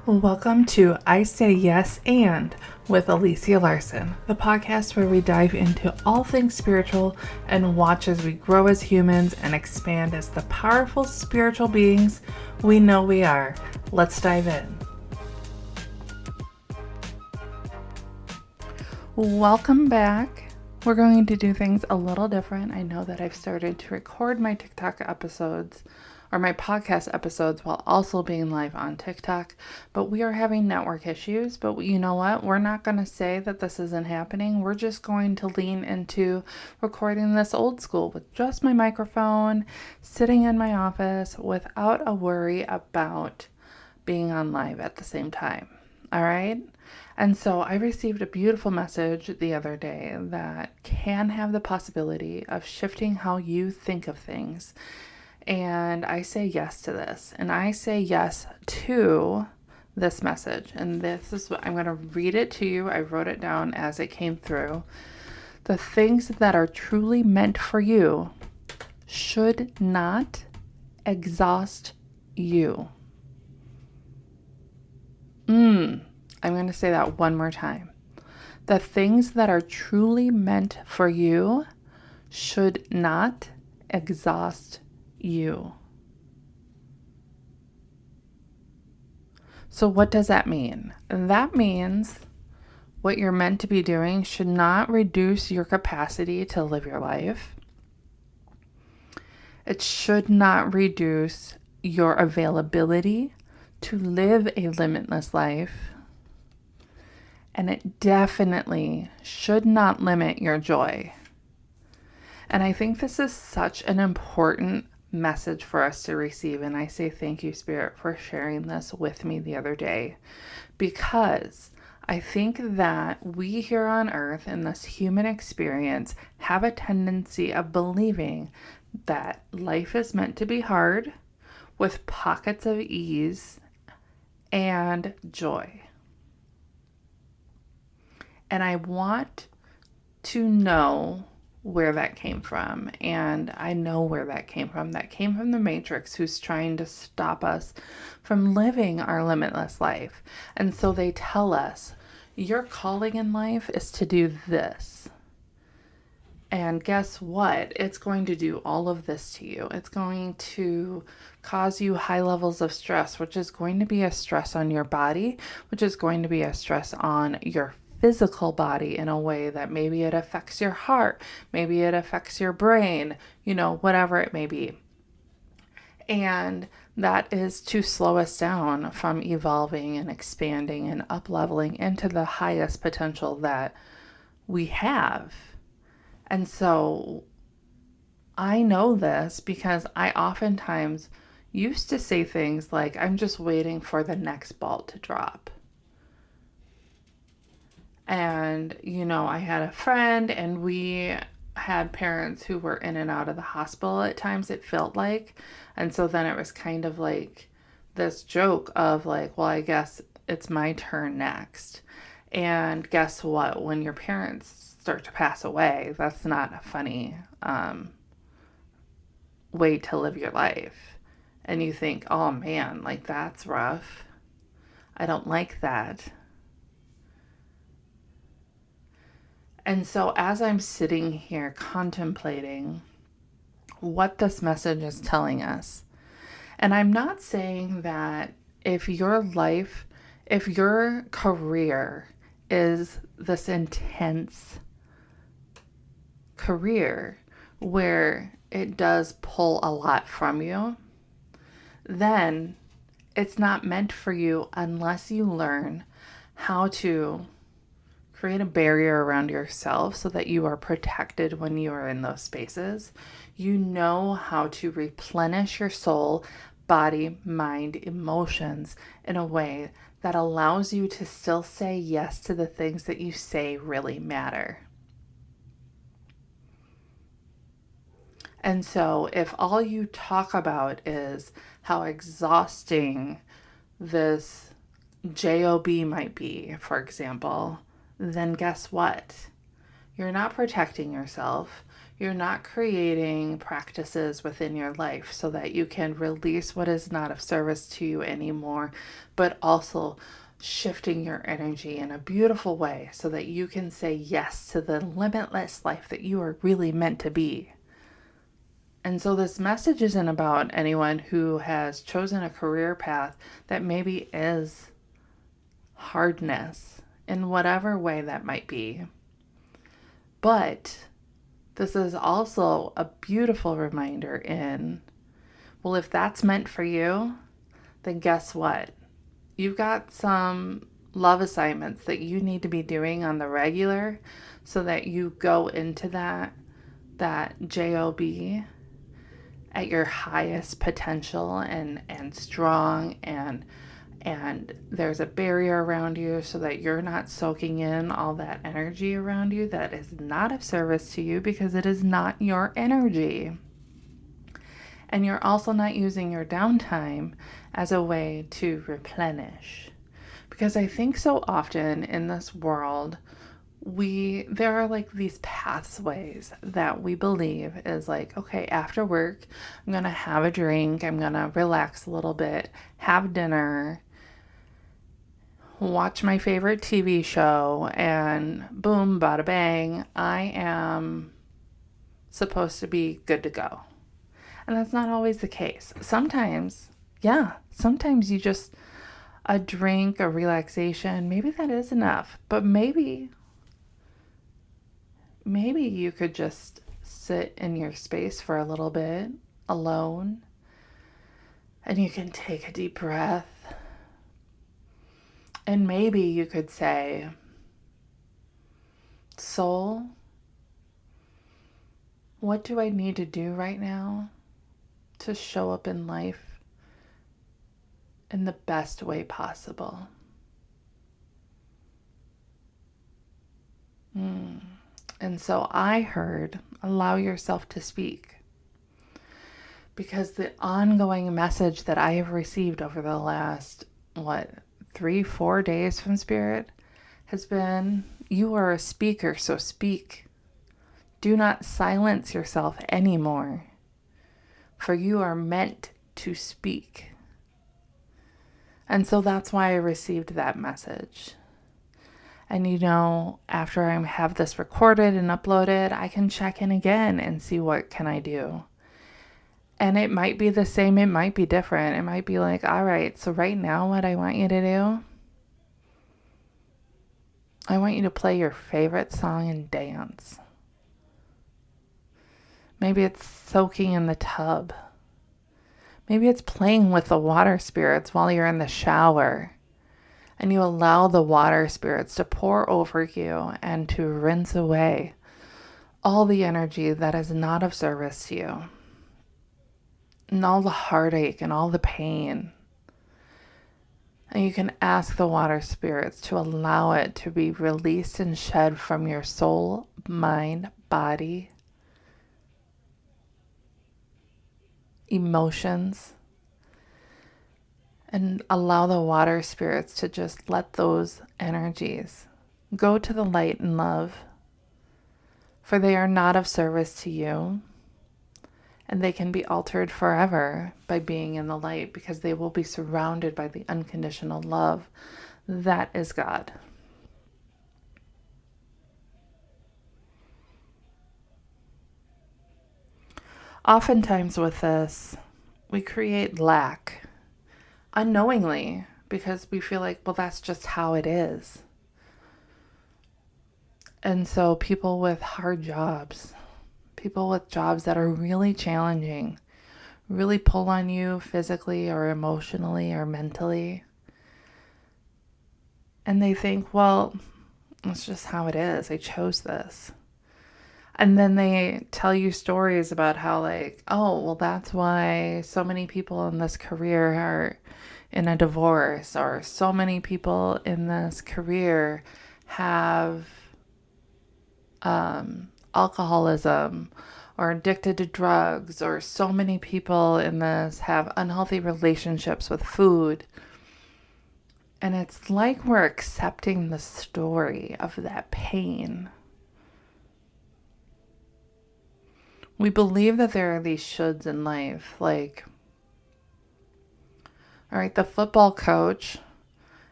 Welcome to I Say Yes and with Alycia Larson, the podcast where we dive into all things spiritual and watch as we grow as humans and expand as the powerful spiritual beings we know we are. Let's dive in. Welcome back. We're going to do things a little different. I know that I've started to record my TikTok episodes or my podcast episodes while also being live on TikTok, but we are having network issues. But you know what? We're not going to say that this isn't happening. We're just going to lean into recording this old school with just my microphone, sitting in my office without a worry about being on live at the same time. All right? And so I received a beautiful message the other day that can have the possibility of shifting how you think of things. And I say yes to this. And I say yes to this message. And this is what I'm going to read it to you. I wrote it down as it came through. The things that are truly meant for you should not exhaust you. I'm going to say that one more time. The things that are truly meant for you should not exhaust you. So what does that mean? That means what you're meant to be doing should not reduce your capacity to live your life. It should not reduce your availability to live a limitless life. And it definitely should not limit your joy. And I think this is such an important message for us to receive. And I say thank you, Spirit, for sharing this with me the other day. Because I think that we here on earth in this human experience have a tendency of believing that life is meant to be hard with pockets of ease and joy. And I want to know where that came from. And I know where that came from. That came from the Matrix, who's trying to stop us from living our limitless life. And so they tell us, your calling in life is to do this. And guess what? It's going to do all of this to you. It's going to cause you high levels of stress, which is going to be a stress on your body, which is going to be a stress on your physical body in a way that maybe it affects your heart, maybe it affects your brain, whatever it may be. And that is to slow us down from evolving and expanding and up-leveling into the highest potential that we have. And so I know this because I oftentimes used to say things like, I'm just waiting for the next ball to drop. And, I had a friend and we had parents who were in and out of the hospital at times, it felt like. And so then it was kind of like this joke of like, well, I guess it's my turn next. And guess what? When your parents start to pass away, that's not a funny way to live your life. And you think, oh man, like that's rough. I don't like that. And so as I'm sitting here contemplating what this message is telling us, and I'm not saying that if your career is this intense career where it does pull a lot from you, then it's not meant for you unless you learn how to create a barrier around yourself so that you are protected when you are in those spaces. You know how to replenish your soul, body, mind, emotions in a way that allows you to still say yes to the things that you say really matter. And so if all you talk about is how exhausting this job might be, for example, then guess what? You're not protecting yourself. You're not creating practices within your life so that you can release what is not of service to you anymore, but also shifting your energy in a beautiful way so that you can say yes to the limitless life that you are really meant to be. And so this message isn't about anyone who has chosen a career path that maybe is hardness in whatever way that might be. But this is also a beautiful reminder well, if that's meant for you, then guess what? You've got some love assignments that you need to be doing on the regular so that you go into that job at your highest potential and strong, and there's a barrier around you so that you're not soaking in all that energy around you that is not of service to you, because it is not your energy. And you're also not using your downtime as a way to replenish. Because I think so often in this world, there are like these pathways that we believe is like, okay, after work, I'm going to have a drink, I'm going to relax a little bit, have dinner, watch my favorite TV show, and boom, bada bang, I am supposed to be good to go. And that's not always the case. Sometimes you just, a drink, a relaxation, maybe that is enough. But maybe you could just sit in your space for a little bit alone, and you can take a deep breath. And maybe you could say, soul, what do I need to do right now to show up in life in the best way possible? And so I heard, allow yourself to speak. Because the ongoing message that I have received over the last, 3-4 days from Spirit has been, you are a speaker, so speak. Do not silence yourself anymore, for you are meant to speak. And so that's why I received that message. And after I have this recorded and uploaded, I can check in again and see what can I do. And it might be the same, it might be different. It might be like, all right, so right now what I want you to do, I want you to play your favorite song and dance. Maybe it's soaking in the tub. Maybe it's playing with the water spirits while you're in the shower. And you allow the water spirits to pour over you and to rinse away all the energy that is not of service to you. And all the heartache and all the pain. And you can ask the water spirits to allow it to be released and shed from your soul, mind, body, emotions. And allow the water spirits to just let those energies go to the light and love. For they are not of service to you. And they can be altered forever by being in the light, because they will be surrounded by the unconditional love that is God. Oftentimes with this, we create lack unknowingly, because we feel like, well, that's just how it is. And so people with hard jobs, people with jobs that are really challenging, really pull on you physically or emotionally or mentally. And they think, well, it's just how it is. I chose this. And then they tell you stories about how well, that's why so many people in this career are in a divorce, or so many people in this career have alcoholism or addicted to drugs, or so many people in this have unhealthy relationships with food. And it's like we're accepting the story of that pain. We believe that there are these shoulds in life. Like, all right, the football coach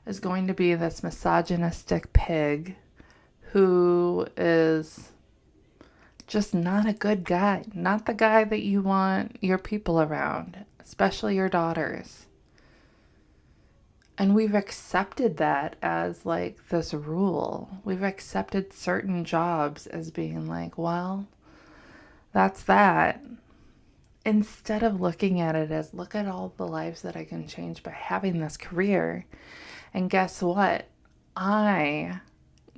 is going to be this misogynistic pig who is just not a good guy, not the guy that you want your people around, especially your daughters. And we've accepted that as like this rule. We've accepted certain jobs as being like, well, that's that. Instead of looking at it as, look at all the lives that I can change by having this career. And guess what? I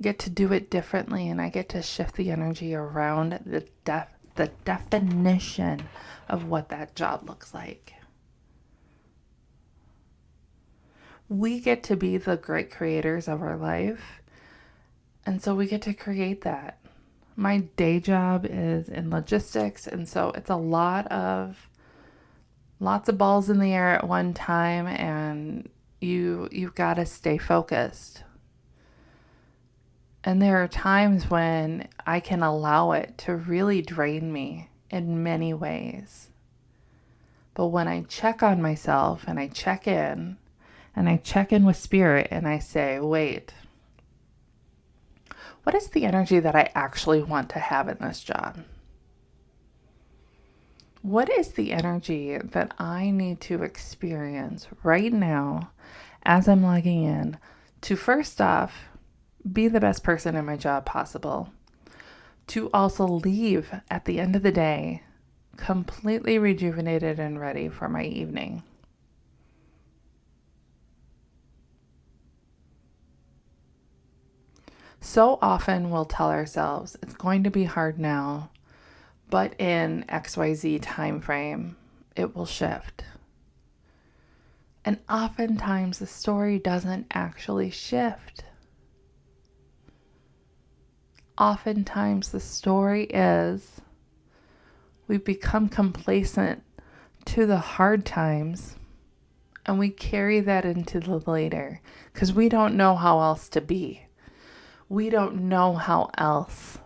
get to do it differently, and I get to shift the energy around the definition of what that job looks like. We get to be the great creators of our life, and so we get to create that. My day job is in logistics, and so it's lots of balls in the air at one time, and you've got to stay focused. And there are times when I can allow it to really drain me in many ways. But when I check on myself and I check in with spirit and I say, wait, what is the energy that I actually want to have in this job? What is the energy that I need to experience right now as I'm logging in to, first off, be the best person in my job possible, to also leave at the end of the day completely rejuvenated and ready for my evening? So often we'll tell ourselves it's going to be hard now, but in XYZ time frame, it will shift. And oftentimes the story doesn't actually shift. Oftentimes the story is we've become complacent to the hard times, and we carry that into the later because we don't know how else to be. We don't know how else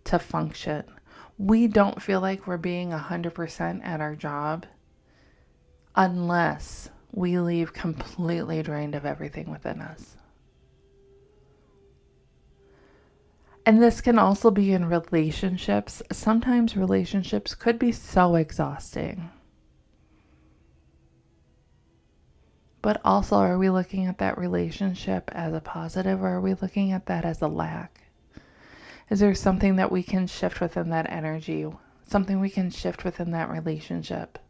to function. We don't feel like we're being 100% at our job unless we leave completely drained of everything within us. And this can also be in relationships. Sometimes relationships could be so exhausting. But also, are we looking at that relationship as a positive, or are we looking at that as a lack? Is there something that we can shift within that energy? Something we can shift within that relationship?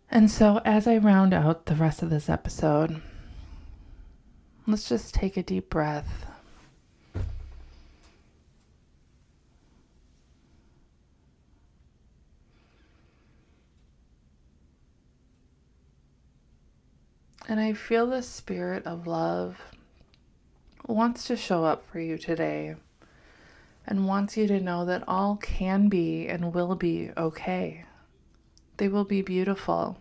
And so as I round out the rest of this episode, let's just take a deep breath. And I feel the spirit of love wants to show up for you today and wants you to know that all can be and will be okay. They will be beautiful.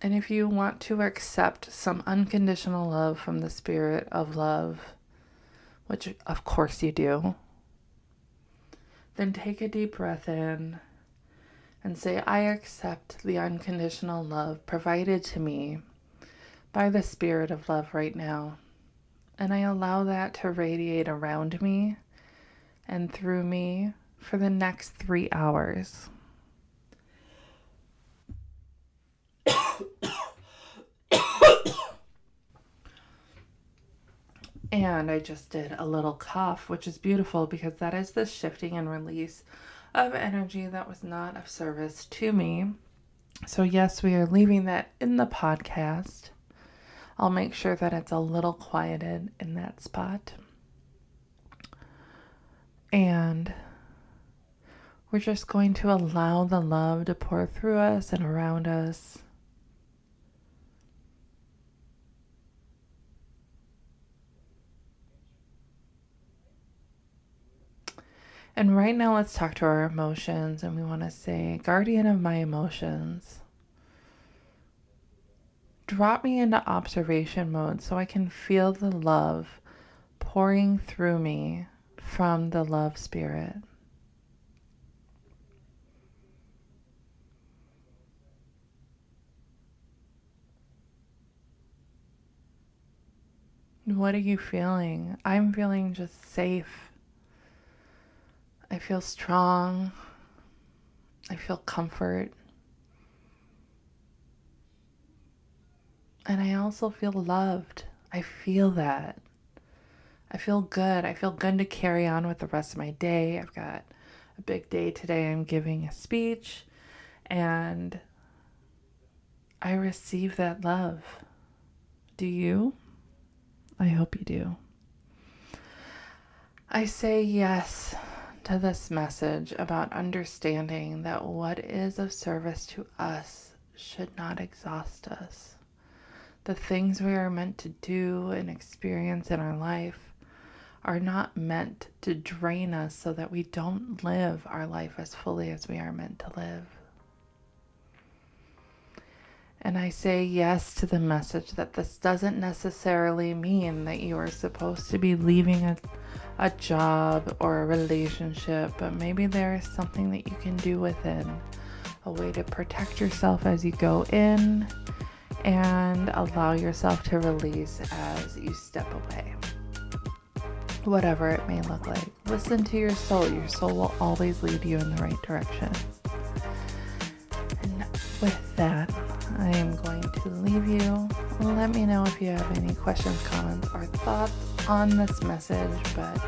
And if you want to accept some unconditional love from the spirit of love, which of course you do, then take a deep breath in and say, I accept the unconditional love provided to me by the spirit of love right now. And I allow that to radiate around me and through me for the next 3 hours. And I just did a little cough, which is beautiful because that is the shifting and release of energy that was not of service to me. So yes, we are leaving that in the podcast. I'll make sure that it's a little quieted in that spot. And we're just going to allow the love to pour through us and around us. And right now, let's talk to our emotions, and we want to say, guardian of my emotions, drop me into observation mode so I can feel the love pouring through me from the love spirit. What are you feeling? I'm feeling just safe. I feel strong. I feel comfort. And I also feel loved. I feel that. I feel good. I feel good to carry on with the rest of my day. I've got a big day today. I'm giving a speech and I receive that love. Do you? I hope you do. I say yes to this message about understanding that what is of service to us should not exhaust us. The things we are meant to do and experience in our life are not meant to drain us so that we don't live our life as fully as we are meant to live. And I say yes to the message that this doesn't necessarily mean that you are supposed to be leaving a job or a relationship, but maybe there is something that you can do within, a way to protect yourself as you go in and allow yourself to release as you step away. Whatever it may look like. Listen to your soul. Your soul will always lead you in the right direction. And with that, I am going to leave you. Let me know if you have any questions, comments, or thoughts on this message, but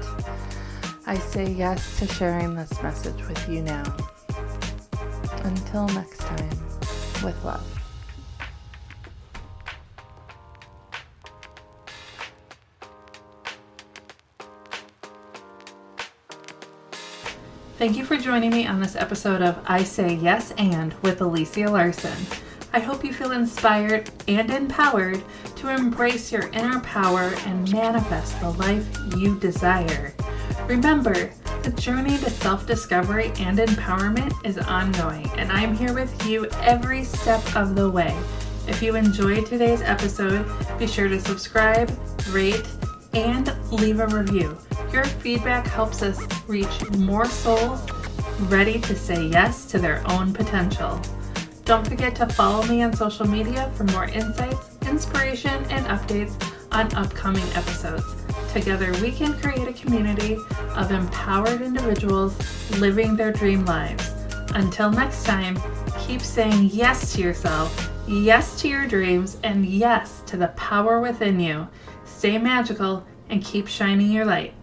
I say yes to sharing this message with you now. Until next time, with love. Thank you for joining me on this episode of I Say Yes and with Alycia Larson. I hope you feel inspired and empowered to embrace your inner power and manifest the life you desire. Remember, the journey to self-discovery and empowerment is ongoing, and I'm here with you every step of the way. If you enjoyed today's episode, be sure to subscribe, rate, and leave a review. Your feedback helps us reach more souls ready to say yes to their own potential. Don't forget to follow me on social media for more insights, inspiration, and updates on upcoming episodes. Together, we can create a community of empowered individuals living their dream lives. Until next time, keep saying yes to yourself, yes to your dreams, and yes to the power within you. Stay magical and keep shining your light.